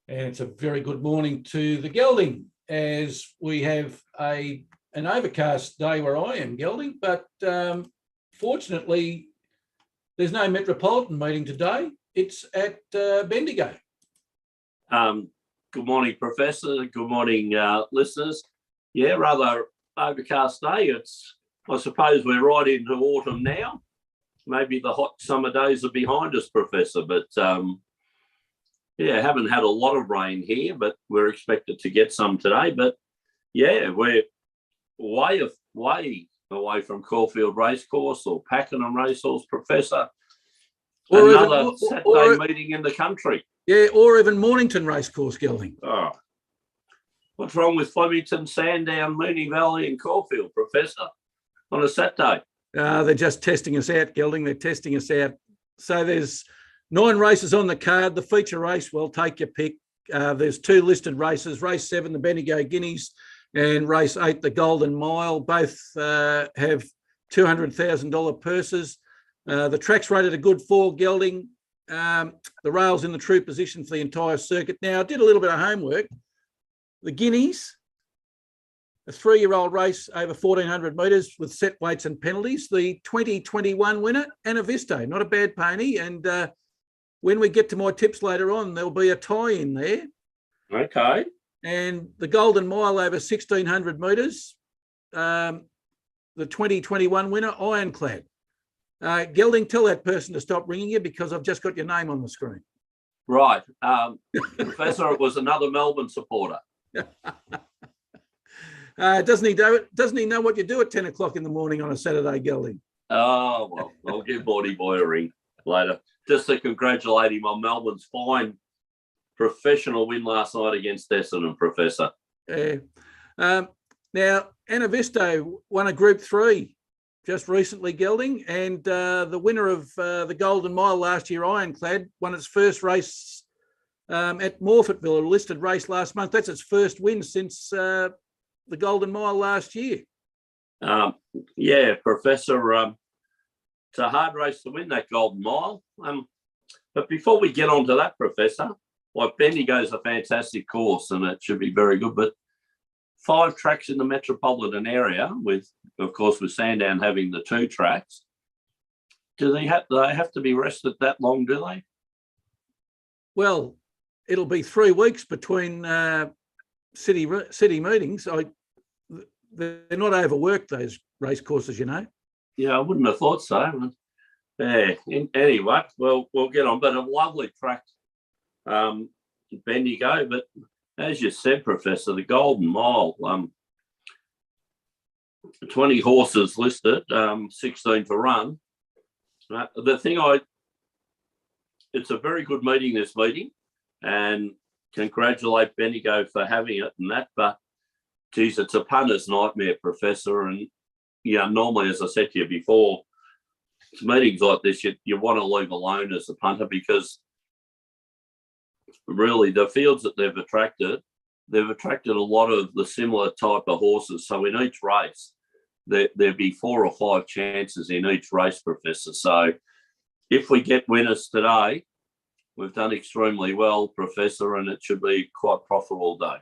And it's a very good morning to the Gelding, as we have an overcast day where I am, Gelding, but fortunately there's no metropolitan meeting today. It's at Bendigo. Good morning, Professor. Good morning, listeners. Yeah, rather overcast day. I suppose we're right into autumn now. Maybe the hot summer days are behind us, Professor, but yeah, haven't had a lot of rain here, but we're expected to get some today. But yeah, we're way away from Caulfield Racecourse or Pakenham Racehorse, Professor. Or another Saturday meeting in the country. Yeah, or even Mornington Racecourse, Gelding. Oh, what's wrong with Flemington, Sandown, Moonee Valley and Caulfield, Professor, on a Saturday? They're just testing us out, Gelding. They're testing us out. So there's 9 races on the card. The feature race, well, take your pick. There's 2 listed races. Race 7, the Bendigo Guineas, and race 8, the Golden Mile. Both have $200,000 purses. The track's rated a good 4, Gelding. The rail's in the true position for the entire circuit. Now, I did a little bit of homework. The Guineas, a 3-year-old race over 1,400 metres with set weights and penalties. The 2021 winner, Anavisto, not a bad pony. And when we get to my tips later on, there'll be a tie in there. Okay. And the Golden Mile over 1,600 metres, the 2021 winner, Ironclad. Gelding, tell that person to stop ringing you because I've just got your name on the screen. Right. Professor, it was another Melbourne supporter. Doesn't he know what you do at 10 o'clock in the morning on a Saturday, Gelding? Oh, well, I'll give Morty Boy a ring later. Just to congratulate him on Melbourne's fine professional win last night against Essendon, Professor. Now, Anavisto won a Group 3 just recently, Gelding, and the winner of the Golden Mile last year, Ironclad, won its first race at Morfettville, a listed race last month. That's its first win since the Golden Mile last year. Yeah, Professor, it's a hard race to win, that Golden Mile. But before we get on to that, Professor, like Bendigo's a fantastic course and it should be very good, but 5 tracks in the metropolitan area with Sandown having the 2 tracks. Do they have to be rested that long, do they? Well, it'll be 3 weeks between city meetings. They're not overworked, those race courses, you know. Yeah, I wouldn't have thought so. Yeah. Anyway, well, we'll get on. But a lovely track, Bendigo. But as you said, Professor, the Golden Mile, 20 horses listed, 16 to run. It's a very good meeting, this meeting, and congratulate Bendigo for having it and that. But, geez, it's a punter's nightmare, Professor. And, normally, as I said to you before, meetings like this, you want to leave alone as a punter because really the fields that they've attracted a lot of the similar type of horses. So in each race, there'd be 4 or 5 chances in each race, Professor. So if we get winners today, we've done extremely well, Professor, and it should be quite profitable day.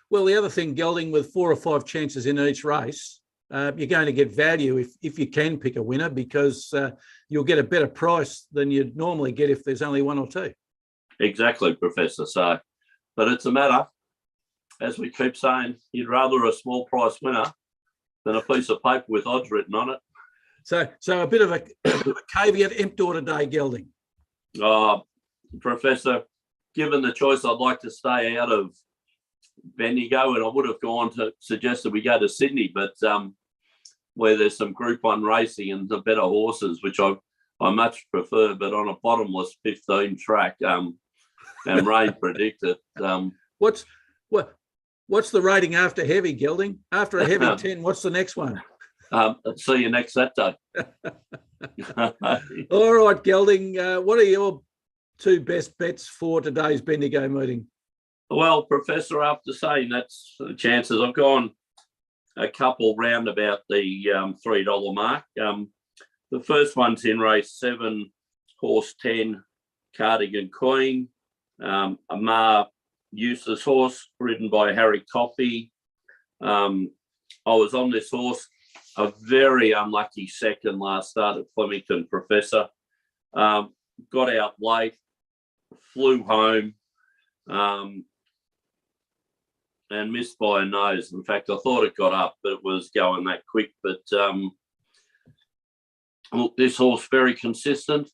Well, the other thing, Gelding, with 4 or 5 chances in each race, you're going to get value if you can pick a winner because you'll get a better price than you'd normally get if there's only 1 or 2. Exactly, Professor. So, but it's a matter, as we keep saying, you'd rather a small price winner than a piece of paper with odds written on it. So a bit of a caveat emptor today, Gelding. Professor, given the choice, I'd like to stay out of Bendigo, and I would have gone to suggest that we go to Sydney, but where there's some Group 1 racing and the better horses, which I much prefer, but on a bottomless 15 track and rain predicted. What's the rating after heavy, Gelding? After a heavy 10, what's the next one? See you next Saturday. All right, Gelding, what are your 2 best bets for today's Bendigo meeting? Well, Professor, after saying that's the chances, I've gone a couple round about the $3 mark. The first one's in race 7, horse 10, Cardigan Queen. Amar Useless horse, ridden by Harry Coffey. I was on this horse, a very unlucky second last start at Flemington, Professor. Got out late, flew home, and missed by a nose. In fact, I thought it got up, but it was going that quick. But look, this horse very consistent.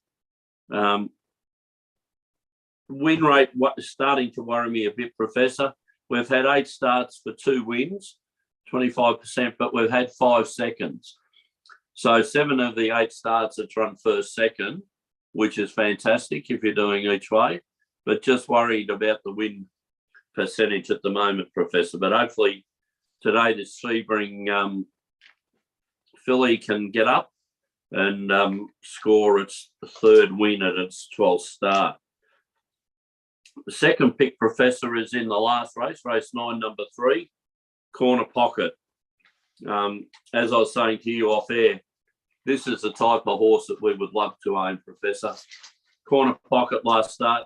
Win rate starting to worry me a bit, Professor. We've had 8 starts for 2 wins, 25%, but we've had 5 seconds. So 7 of the 8 starts it's run first, second, which is fantastic if you're doing each way, but just worried about the win percentage at the moment, Professor. But hopefully today this Sebring filly can get up and score its 3rd win at its 12th start. The second pick, Professor, is in the last race, race 9, number 3, Corner Pocket. As I was saying to you off air, this is the type of horse that we would love to own, Professor. Corner Pocket last start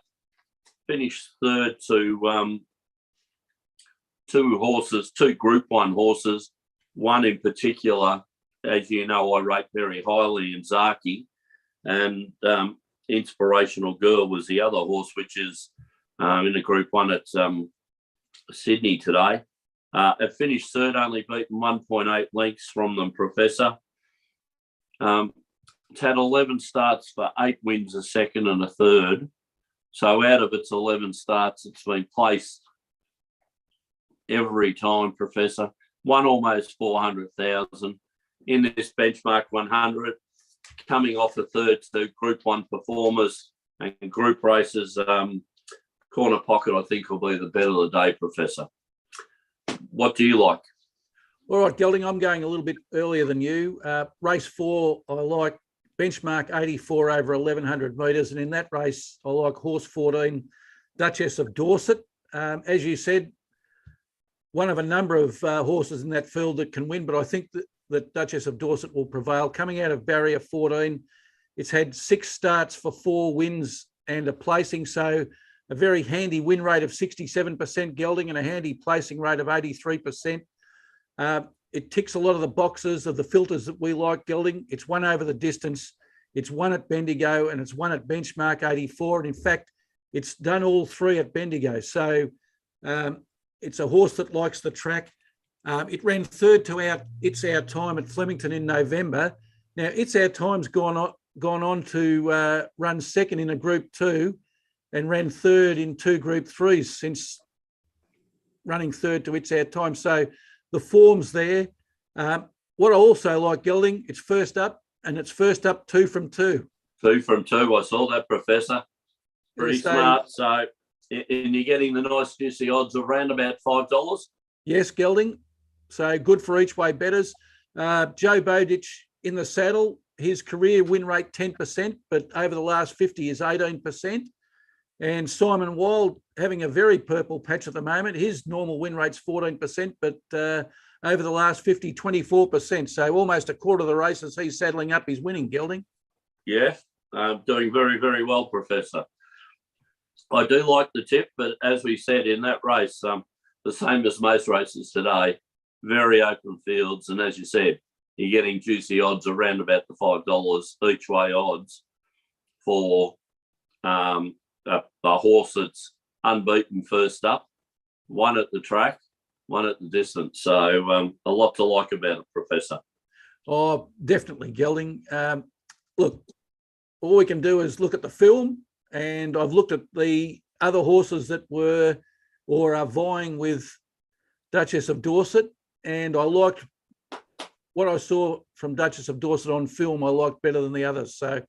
finished 3rd to 2 Group 1 horses. One in particular, as you know, I rate very highly in Zaki, and Inspirational Girl was the other horse, which is in the Group 1 at Sydney today. It finished 3rd, only beaten 1.8 lengths from them, Professor. It's had 11 starts for 8 wins, a second and a third. So out of its 11 starts, it's been placed every time, Professor. Won almost 400,000 in this benchmark 100, coming off a 3rd to Group 1 performers and group races. Corner Pocket, I think, will be the bet of the day, Professor. What do you like? All right, Gelding, I'm going a little bit earlier than you. Race 4, I like benchmark 84 over 1,100 metres. And in that race, I like horse 14, Duchess of Dorset. As you said, one of a number of horses in that field that can win, but I think that Duchess of Dorset will prevail. Coming out of barrier 14, it's had 6 starts for 4 wins and a placing, so a very handy win rate of 67%, Gelding, and a handy placing rate of 83%. It ticks a lot of the boxes of the filters that we like, Gelding. It's won over the distance, it's won at Bendigo, and it's won at benchmark 84. And in fact, it's done all 3 at Bendigo. So it's a horse that likes the track. It ran 3rd to It's Our Time at Flemington in November. Now, It's Our Time's gone on to run 2nd in a Group 2 and ran 3rd in 2 Group 3s since running 3rd to It's Our Time. So the form's there. What I also like, Gelding, it's first up, and it's first up 2 from 2. 2 from 2. I saw that, Professor. Pretty smart. So, and you're getting the nice juicy odds of around about $5. Yes, Gelding. So good for each way betters. Joe Bowditch in the saddle. His career win rate 10%, but over the last 50 is 18%. And Simon Wild having a very purple patch at the moment. His normal win rate's 14%, but over the last 50, 24%. So almost a quarter of the races he's saddling up, he's winning, Gelding. Yeah, doing very, very well, Professor. I do like the tip, but as we said in that race, the same as most races today, very open fields. And as you said, you're getting juicy odds around about the $5 each way odds for the horse that's unbeaten first up, 1 at the track, 1 at the distance. So a lot to like about it, Professor. Oh, definitely, Gelding. Look, all we can do is look at the film, and I've looked at the other horses that were or are vying with Duchess of Dorset, and I liked what I saw from Duchess of Dorset on film. I liked better than the others. So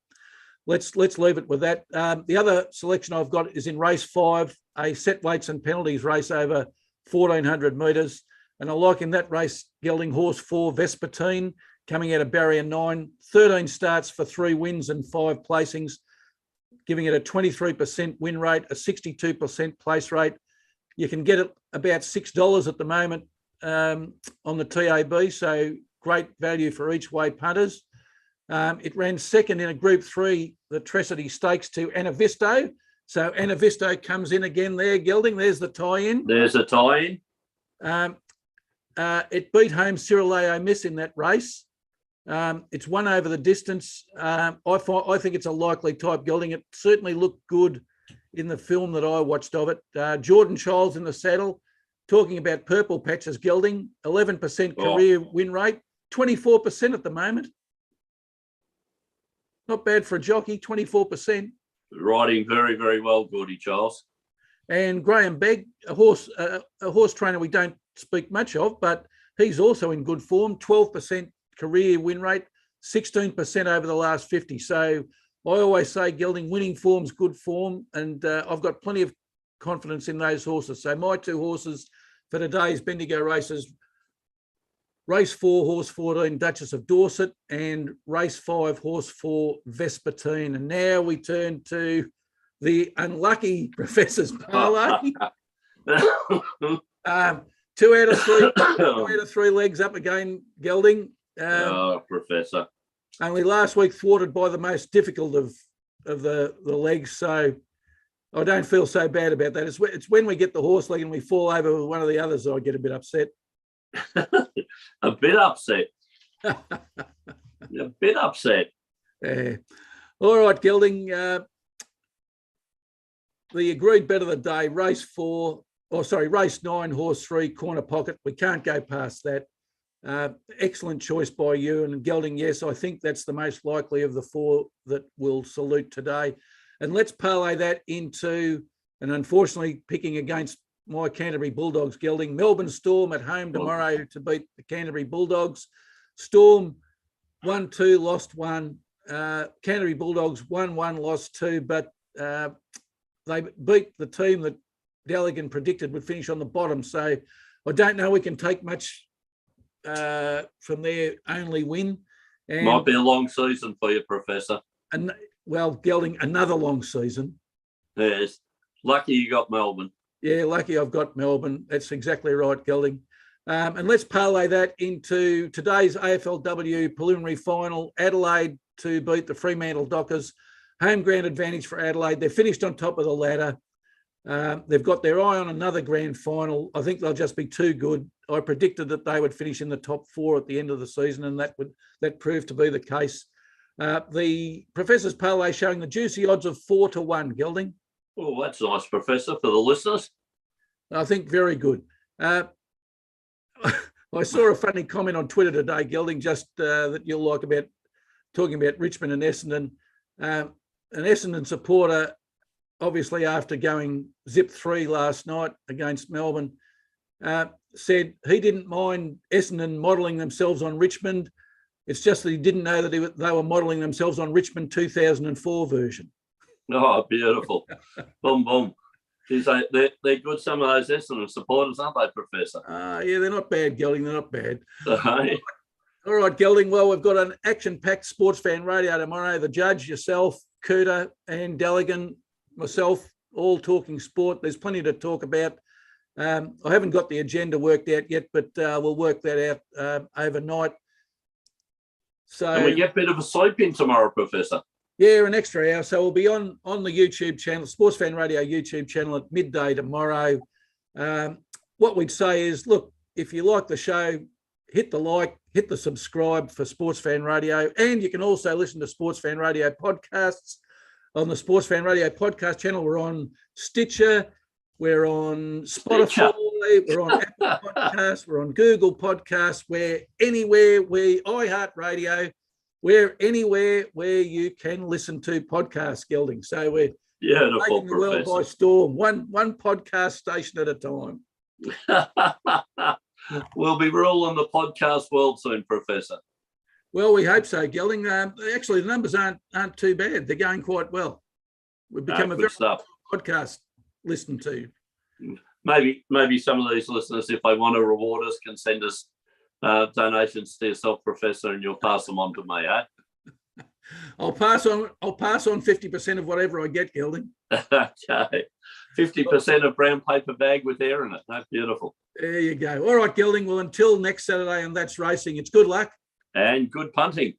let's leave it with that. The other selection I've got is in race 5, a set weights and penalties race over 1,400 metres. And I like in that race, Gelding, horse 4, Vespertine, coming out of barrier 9, 13 starts for 3 wins and 5 placings, giving it a 23% win rate, a 62% place rate. You can get it about $6 at the moment on the TAB, so great value for each way punters. It ran 2nd in a Group 3, the Tresity Stakes, to Anavisto. So Anavisto comes in again there, Gelding. There's the tie-in. There's a tie-in. It beat home Cirileo Miss in that race. It's won over the distance. I think it's a likely type, Gelding. It certainly looked good in the film that I watched of it. Jordan Childs in the saddle. Talking about purple patches, Gelding, 11% career win rate, 24% at the moment. Not bad for a jockey, 24%. Riding very, very well, Gordy Charles. And Graham Begg, a horse trainer we don't speak much of, but he's also in good form, 12% career win rate, 16% over the last 50. So I always say, Gelding, winning form's good form, and I've got plenty of confidence in those horses. So my two horses for today's Bendigo races, race 4, horse 14, Duchess of Dorset, and race 5, horse 4, Vespertine. And now we turn to the unlucky Professor's Parlay. 2 out of 3 legs up again, Gelding. Professor. Only last week thwarted by the most difficult of the legs. So I don't feel so bad about that. It's when we get the horse leg and we fall over with one of the others, I get a bit upset. A bit upset. A bit upset. Yeah. All right, Gelding. The agreed bet of the day, race 9, horse 3, Corner Pocket. We can't go past that. Excellent choice by you. And Gelding, yes, I think that's the most likely of the 4 that will salute today. And let's parlay that into, and unfortunately picking against my Canterbury Bulldogs, Gelding, Melbourne Storm at home tomorrow to beat the Canterbury Bulldogs. Storm 1-2, lost 1. Canterbury Bulldogs 1-1, lost 2, but they beat the team that Delegan predicted would finish on the bottom. So I don't know we can take much from their only win. And might be a long season for you, Professor. And well, Gelding, another long season. Yes. Lucky you got Melbourne. Yeah, lucky I've got Melbourne. That's exactly right, Gelding. And let's parlay that into today's AFLW preliminary final. Adelaide to beat the Fremantle Dockers. Home ground advantage for Adelaide. They're finished on top of the ladder. They've got their eye on another grand final. I think they'll just be too good. I predicted that they would finish in the top 4 at the end of the season, and that proved to be the case. The Professor's Parlay showing the juicy odds of 4-1, Gelding. Oh, that's nice, Professor, for the listeners. I think very good. I saw a funny comment on Twitter today, Gelding, just that you'll like about talking about Richmond and Essendon. An Essendon supporter, obviously after going zip 3 last night against Melbourne, said he didn't mind Essendon modelling themselves on Richmond. It's just that he didn't know that they were modelling themselves on Richmond 2004 version. Oh, beautiful. Boom, boom. Geez, they're good, some of those Essendon supporters, aren't they, Professor? Yeah, they're not bad, Gelding. They're not bad. All right, Gelding. Well, we've got an action-packed Sports Fan Radio tomorrow. The judge, yourself, Cooter and Delegan, myself, all talking sport. There's plenty to talk about. I haven't got the agenda worked out yet, but we'll work that out overnight. So, and we get a bit of a sleep in tomorrow, Professor. Yeah, an extra hour. So we'll be on the YouTube channel, Sports Fan Radio YouTube channel at midday tomorrow. What we'd say is, look, if you like the show, hit the like, hit the subscribe for Sports Fan Radio. And you can also listen to Sports Fan Radio podcasts on the Sports Fan Radio podcast channel. We're on Stitcher. We're on Spotify. We're on Apple Podcasts. We're on Google Podcasts. We're anywhere iHeartRadio. We're anywhere where you can listen to podcasts, Gelding. So we're taking the world by storm, one podcast station at a time. We'll be ruling the podcast world soon, Professor. Well, we hope so, Gelding. Actually, the numbers aren't too bad. They're going quite well. We've become a very podcast listened to. Maybe some of these listeners, if they want to reward us, can send us donations to yourself, Professor, and you'll pass them on to me, eh? I'll pass on 50% of whatever I get, Gelding. Okay. 50% of brown paper bag with air in it. That's beautiful. There you go. All right, Gelding. Well, until next Saturday, and that's racing. It's good luck. And good punting.